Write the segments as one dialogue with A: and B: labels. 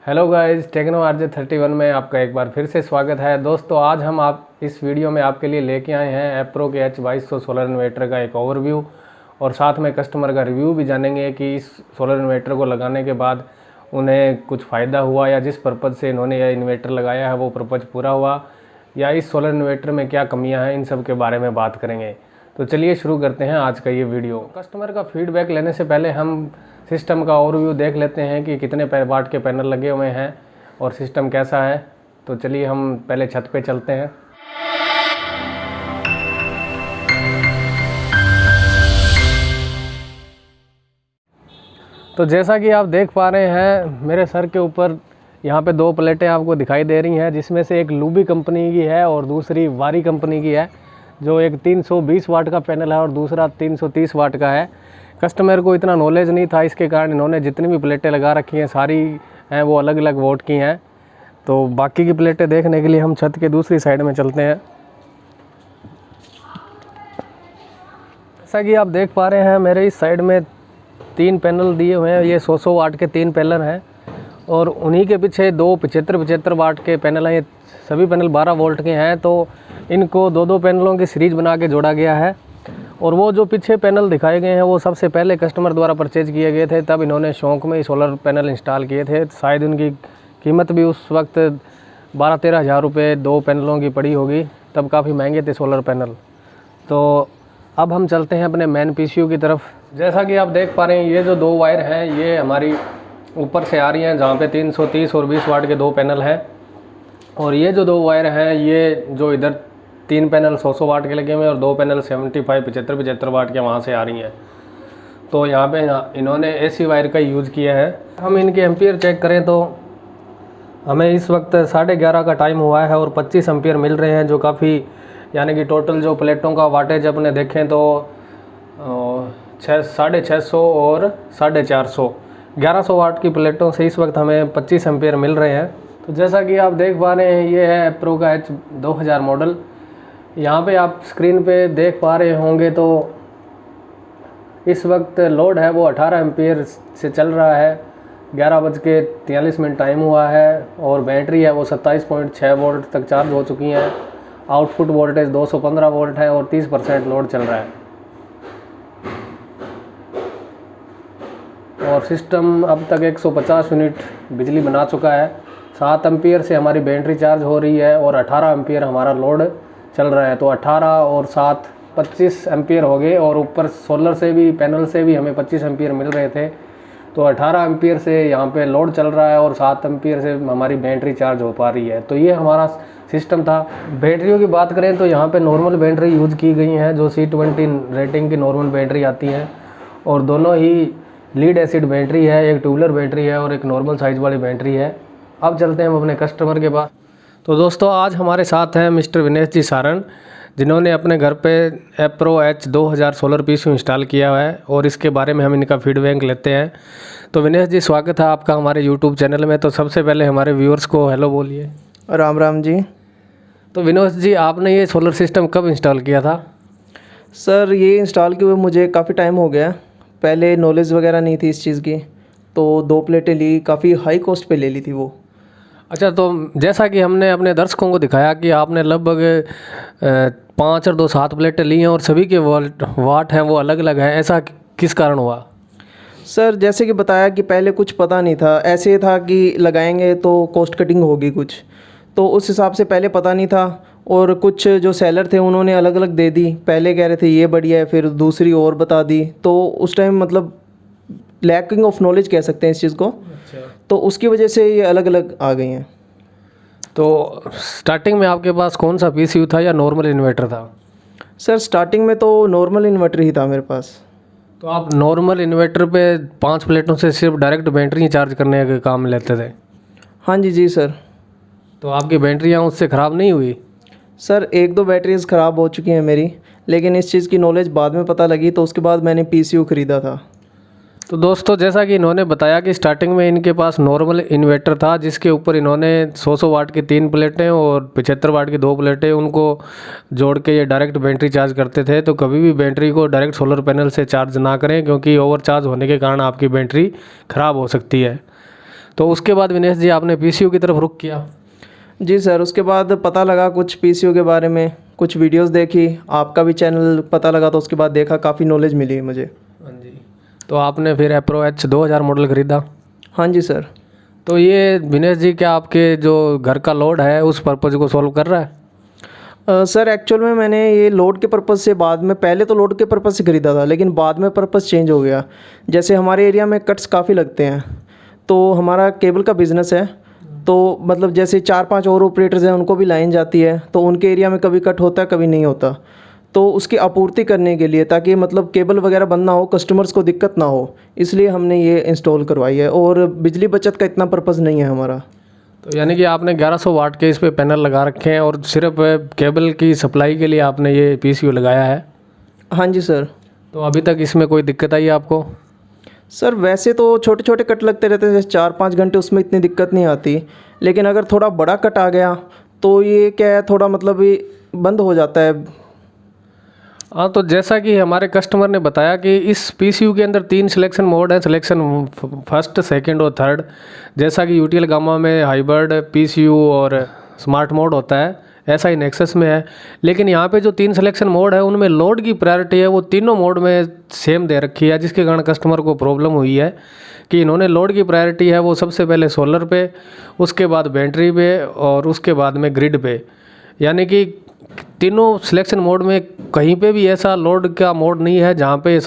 A: Hello guys, techno RJ31 में आपका एक बार फिर से स्वागत है। दोस्तों आज हम इस वीडियो में आपके लिए लेके आए हैं एप्रो के H2200 सोलर इन्वर्टर का एक ओवरव्यू और साथ में कस्टमर का रिव्यू भी जानेंगे कि इस सोलर इन्वर्टर को लगाने के बाद उन्हें कुछ फ़ायदा हुआ या जिस पर्पज़ से इन्होंने यह इन्वर्टर लगाया है वो पर्पज़ पूरा हुआ या इस सोलर इन्वर्टर में क्या कमियाँ हैं, इन सब के बारे में बात करेंगे। तो चलिए शुरू करते हैं आज का ये वीडियो। कस्टमर का फीडबैक लेने से पहले हम सिस्टम का ओवरव्यू देख लेते हैं कि कितने वाट के पैनल लगे हुए हैं और सिस्टम कैसा है। तो चलिए हम पहले छत पे चलते हैं। तो जैसा कि आप देख पा रहे हैं मेरे सर के ऊपर यहाँ पे दो प्लेटें आपको दिखाई दे रही हैं, जिसमें से एक लूबी कंपनी की है और दूसरी वारी कंपनी की है, जो एक 320 वाट का पैनल है और दूसरा 330 वाट का है। कस्टमर को इतना नॉलेज नहीं था, इसके कारण इन्होंने जितनी भी प्लेटें लगा रखी हैं सारी हैं वो अलग अलग वोट की हैं। तो बाकी की प्लेटें देखने के लिए हम छत के दूसरी साइड में चलते हैं। जैसा कि आप देख पा रहे हैं मेरे इस साइड में 3 पैनल दिए हुए हैं। ये 100 वाट के 3 पैनल हैं और उन्हीं के पीछे 2 75 वाट के पैनल हैं। ये सभी पैनल 12 वोल्ट के हैं, तो इनको दो पैनलों की सीरीज बना के जोड़ा गया है। और वो जो पीछे पैनल दिखाए गए हैं वो सबसे पहले कस्टमर द्वारा परचेज किए गए थे, तब इन्होंने शौक़ में ही सोलर पैनल इंस्टॉल किए थे। शायद उनकी कीमत भी उस वक्त 12-13 हज़ार रुपये 2 पैनलों की पड़ी होगी, तब काफ़ी महंगे थे सोलर पैनल। तो अब हम चलते हैं अपने मेन PCU की तरफ। जैसा कि आप देख पा रहे हैं ये जो 2 वायर हैं ये हमारी ऊपर से आ रही हैं, जहाँ पे 330 और 20 वाट के 2 पैनल हैं। और ये जो 2 वायर हैं ये जो इधर 3 पैनल 100 वाट के लगे हुए हैं और 2 पैनल 75 वाट के वहाँ से आ रही हैं। तो यहाँ पे इन्होंने AC वायर का यूज़ किया है। हम इनके एम्पियर चेक करें तो हमें इस वक्त 11:30 का टाइम हुआ है और 25 एम्पियर मिल रहे हैं, जो काफ़ी यानी कि टोटल जो प्लेटों का वाटेज अपने देखें तो 650 और 450 1100 वाट की प्लेटों से इस वक्त हमें 25 एम्पियर मिल रहे हैं। तो जैसा कि आप देख पा रहे हैं ये है एप्रो का H2000 मॉडल। यहाँ पे आप स्क्रीन पे देख पा रहे होंगे तो इस वक्त लोड है वो 18 एम्पियर से चल रहा है। 11:43 टाइम हुआ है और बैटरी है वो 27.6 वोल्ट तक चार्ज हो चुकी हैं। आउटपुट वोल्टेज 215 वोल्ट है और 30% लोड चल रहा है। और सिस्टम अब तक 150 यूनिट बिजली बना चुका है। 7 एम्पियर से हमारी बैटरी चार्ज हो रही है और 18 एम्पियर हमारा लोड चल रहा है। तो 18 और 7 25 एम्पियर हो गए और ऊपर सोलर से भी पैनल से भी हमें 25 एम्पियर मिल रहे थे। तो 18 एम्पियर से यहाँ पे लोड चल रहा है और 7 एम्पियर से हमारी बैटरी चार्ज हो पा रही है। तो ये हमारा सिस्टम था। बैटरियों की बात करें तो यहाँ पे नॉर्मल बैटरी यूज़ की गई हैं, जो C20 रेटिंग की नॉर्मल बैटरी आती हैं और दोनों ही लीड एसिड बैटरी है। एक ट्यूबलर बैटरी है और एक नॉर्मल साइज़ वाली बैटरी है। अब चलते हैं हम अपने कस्टमर के पास। तो दोस्तों आज हमारे साथ हैं मिस्टर विनेश जी सारण, जिन्होंने अपने घर पे appro H2000 solar PCU install किया हुआ है और इसके बारे में हम इनका फीडबैक लेते हैं। तो विनेश जी स्वागत है आपका हमारे YouTube चैनल में। तो सबसे पहले हमारे व्यूअर्स को हेलो बोलिए।
B: राम राम जी।
A: तो विनेश जी आपने ये सोलर सिस्टम कब इंस्टॉल किया था?
B: सर ये इंस्टॉल किए हुए मुझे काफ़ी टाइम हो गया। पहले नॉलेज वगैरह नहीं थी इस चीज़ की, तो 2 प्लेटें ली, काफ़ी हाई कॉस्ट पे ले ली थी वो।
A: अच्छा, तो जैसा कि हमने अपने दर्शकों को दिखाया कि आपने लगभग 5 और 2 7 प्लेटें ली हैं और सभी के वाट हैं वो अलग अलग हैं, ऐसा किस कारण हुआ?
B: सर जैसे कि बताया कि पहले कुछ पता नहीं था, ऐसे था कि लगाएंगे तो कॉस्ट कटिंग होगी कुछ, तो उस हिसाब से पहले पता नहीं था। और कुछ जो सेलर थे उन्होंने अलग अलग दे दी, पहले कह रहे थे ये बढ़िया है, फिर दूसरी और बता दी। तो उस टाइम मतलब लैकिंग ऑफ नॉलेज कह सकते हैं इस चीज़ को।
A: अच्छा।
B: तो उसकी वजह से ये अलग अलग आ गई हैं।
A: तो स्टार्टिंग में आपके पास कौन सा PCU था या नॉर्मल इन्वर्टर था?
B: सर स्टार्टिंग में तो नॉर्मल इन्वर्टर ही था मेरे पास।
A: तो आप नॉर्मल इन्वर्टर पे 5 प्लेटों से सिर्फ डायरेक्ट बैटरी ही चार्ज करने के काम लेते थे?
B: हाँ जी सर।
A: तो आपकी बैटरियाँ उससे ख़राब नहीं हुई?
B: सर 1-2 बैटरीज ख़राब हो चुकी हैं मेरी, लेकिन इस चीज़ की नॉलेज बाद में पता लगी, तो उसके बाद मैंने PCU ख़रीदा था।
A: तो दोस्तों जैसा कि इन्होंने बताया कि स्टार्टिंग में इनके पास नॉर्मल इन्वर्टर था, जिसके ऊपर इन्होंने 100 वाट की 3 प्लेटें और 75 वाट की 2 प्लेटें उनको जोड़ के ये डायरेक्ट बैटरी चार्ज करते थे। तो कभी भी बैटरी को डायरेक्ट सोलर पैनल से चार्ज ना करें, क्योंकि ओवर चार्ज होने के कारण आपकी बैटरी ख़राब हो सकती है। तो उसके बाद विनेश जी आपने पीसीयू की तरफ रुख किया।
B: जी सर, उसके बाद पता लगा कुछ पीसीयू के बारे में, कुछ वीडियोस देखी, आपका भी चैनल पता लगा तो उसके बाद देखा, काफ़ी नॉलेज मिली मुझे।
A: हाँ जी। तो आपने फिर अप्रोच 2000 मॉडल ख़रीदा।
B: हाँ जी सर।
A: तो ये विनेश जी क्या आपके जो घर का लोड है उस पर्पज़ को सॉल्व कर रहा है?
B: सर एक्चुअल में मैंने ये लोड के पर्पज़ से बाद में, पहले तो लोड के पर्पज़ से ख़रीदा था, लेकिन बाद में पर्पज़ चेंज हो गया। जैसे हमारे एरिया में कट्स काफ़ी लगते हैं, तो हमारा केबल का बिज़नेस है, तो मतलब जैसे 4-5 और ऑपरेटर्स हैं, उनको भी लाइन जाती है, तो उनके एरिया में कभी कट होता है कभी नहीं होता। तो उसकी आपूर्ति करने के लिए, ताकि मतलब केबल वगैरह बंद ना हो, कस्टमर्स को दिक्कत ना हो, इसलिए हमने ये इंस्टॉल करवाई है। और बिजली बचत का इतना पर्पज़ नहीं है हमारा।
A: तो यानी कि आपने 1100 वाट के इस पे पैनल लगा रखे हैं और सिर्फ केबल की सप्लाई के लिए आपने ये पीसीयू लगाया है?
B: हाँ जी सर।
A: तो अभी तक इसमें कोई दिक्कत आई आपको?
B: सर वैसे तो छोटे छोटे कट लगते रहते हैं, जैसे 4-5 घंटे, उसमें इतनी दिक्कत नहीं आती। लेकिन अगर थोड़ा बड़ा कट आ गया तो ये क्या है, थोड़ा मतलब ये बंद हो जाता है।
A: हाँ, तो जैसा कि हमारे कस्टमर ने बताया कि इस पीसीयू के अंदर 3 सिलेक्शन मोड है, सिलेक्शन फर्स्ट, सेकंड और थर्ड। जैसा कि यूटीएल गामा में हाइब्रिड, पीसीयू और स्मार्ट मोड होता है, ऐसा ही नेक्सस में है। लेकिन यहाँ पे जो 3 सिलेक्शन मोड है उनमें लोड की प्रायोरिटी है वो तीनों मोड में सेम दे रखी है, जिसके कारण कस्टमर को प्रॉब्लम हुई है कि इन्होंने लोड की प्रायोरिटी है वो सबसे पहले सोलर पे, उसके बाद बैटरी पे और उसके बाद में ग्रिड पे। यानी कि तीनों सिलेक्शन मोड में कहीं पे भी ऐसा लोड का मोड नहीं है जहाँ पे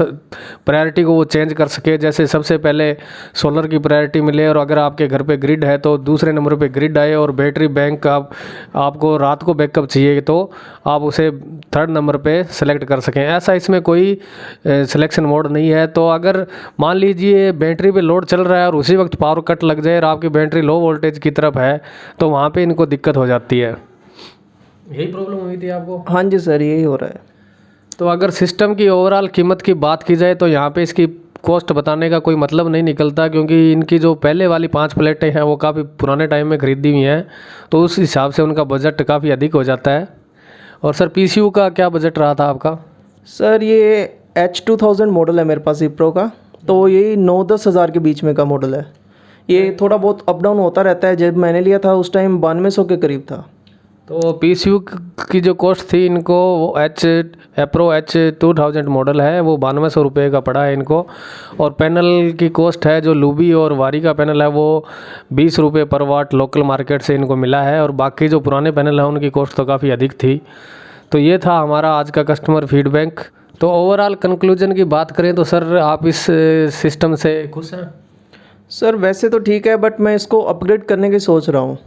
A: प्रायोरिटी को वो चेंज कर सके। जैसे सबसे पहले सोलर की प्रायोरिटी मिले और अगर आपके घर पे ग्रिड है तो दूसरे नंबर पे ग्रिड आए, और बैटरी बैंक आपको रात को बैकअप चाहिए तो आप उसे थर्ड नंबर पे सेलेक्ट कर सकें। ऐसा इसमें कोई सिलेक्शन मोड नहीं है। तो अगर मान लीजिए बैटरी पे लोड चल रहा है और उसी वक्त पावर कट लग जाए और आपकी बैटरी लो वोल्टेज की तरफ है तो वहाँ पर इनको दिक्कत हो जाती है। यही प्रॉब्लम हुई थी आपको?
B: हाँ जी सर, यही हो रहा है।
A: तो अगर सिस्टम की ओवरऑल कीमत की बात की जाए तो यहाँ पे इसकी कॉस्ट बताने का कोई मतलब नहीं निकलता, क्योंकि इनकी जो पहले वाली 5 प्लेटें हैं वो काफ़ी पुराने टाइम में ख़रीदी हुई हैं, तो उस हिसाब से उनका बजट काफ़ी अधिक हो जाता है। और सर पीसीयू का क्या बजट रहा था आपका?
B: सर ये H2000 मॉडल है मेरे पास विप्रो का, तो यही 9-10 हज़ार के बीच में का मॉडल है। ये थोड़ा बहुत अप डाउन होता रहता है। जब मैंने लिया था उस टाइम 9200 के करीब था।
A: तो पीसीयू की जो कॉस्ट थी इनको, वो अप्रो H2000 मॉडल है, वो 9200 रुपये का पड़ा है इनको। और पैनल की कॉस्ट है जो लूबी और वारी का पैनल है वो 20 रुपये पर वाट लोकल मार्केट से इनको मिला है। और बाकी जो पुराने पैनल हैं उनकी कॉस्ट तो काफ़ी अधिक थी। तो ये था हमारा आज का कस्टमर फीडबैक। तो ओवरऑल कंक्लूजन की बात करें तो सर आप इस सिस्टम से खुश हैं?
B: सर वैसे तो ठीक है, बट मैं इसको अपग्रेड करने की सोच रहा हूँ।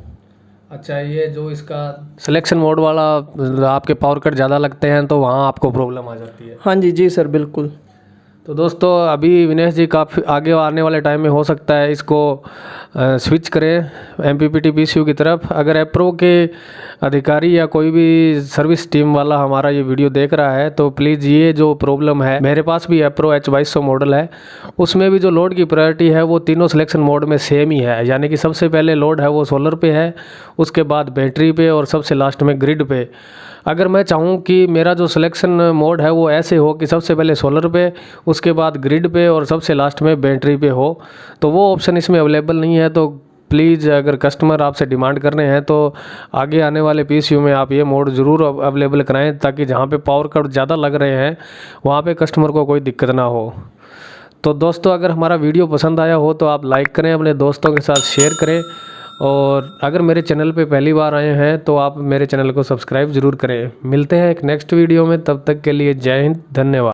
A: अच्छा, ये जो इसका सिलेक्शन मोड वाला आपके पावर कट ज़्यादा लगते हैं तो वहाँ आपको प्रॉब्लम आ जाती है?
B: हाँ जी, जी सर, बिल्कुल।
A: तो दोस्तों अभी विनेश जी काफ़ी आगे आने वाले टाइम में हो सकता है इसको स्विच करें MPPT पीसीयू की तरफ। अगर एप्रो के अधिकारी या कोई भी सर्विस टीम वाला हमारा ये वीडियो देख रहा है तो प्लीज़ ये जो प्रॉब्लम है, मेरे पास भी एप्रो H2200 मॉडल है, उसमें भी जो लोड की प्रायोरिटी है वो तीनों सिलेक्शन मोड में सेम ही है। यानी कि सबसे पहले लोड है वो सोलर पे है, उसके बाद बैटरी पे और सबसे लास्ट में ग्रिड पे। अगर मैं चाहूँ कि मेरा जो सिलेक्शन मोड है वो ऐसे हो कि सबसे पहले सोलर पे, उसके बाद ग्रिड पे और सबसे लास्ट में बैटरी पे हो, तो वो ऑप्शन इसमें अवेलेबल नहीं है। तो प्लीज़ अगर कस्टमर आपसे डिमांड कर रहे हैं तो आगे आने वाले पीसीयू में आप ये मोड ज़रूर अवेलेबल कराएं, ताकि जहाँ पे पावर कट ज़्यादा लग रहे हैं वहाँ पे कस्टमर को कोई दिक्कत ना हो। तो दोस्तों अगर हमारा वीडियो पसंद आया हो तो आप लाइक करें, अपने दोस्तों के साथ शेयर करें, और अगर मेरे चैनल पे पहली बार आए हैं तो आप मेरे चैनल को सब्सक्राइब ज़रूर करें। मिलते हैं एक नेक्स्ट वीडियो में, तब तक के लिए जय हिंद, धन्यवाद।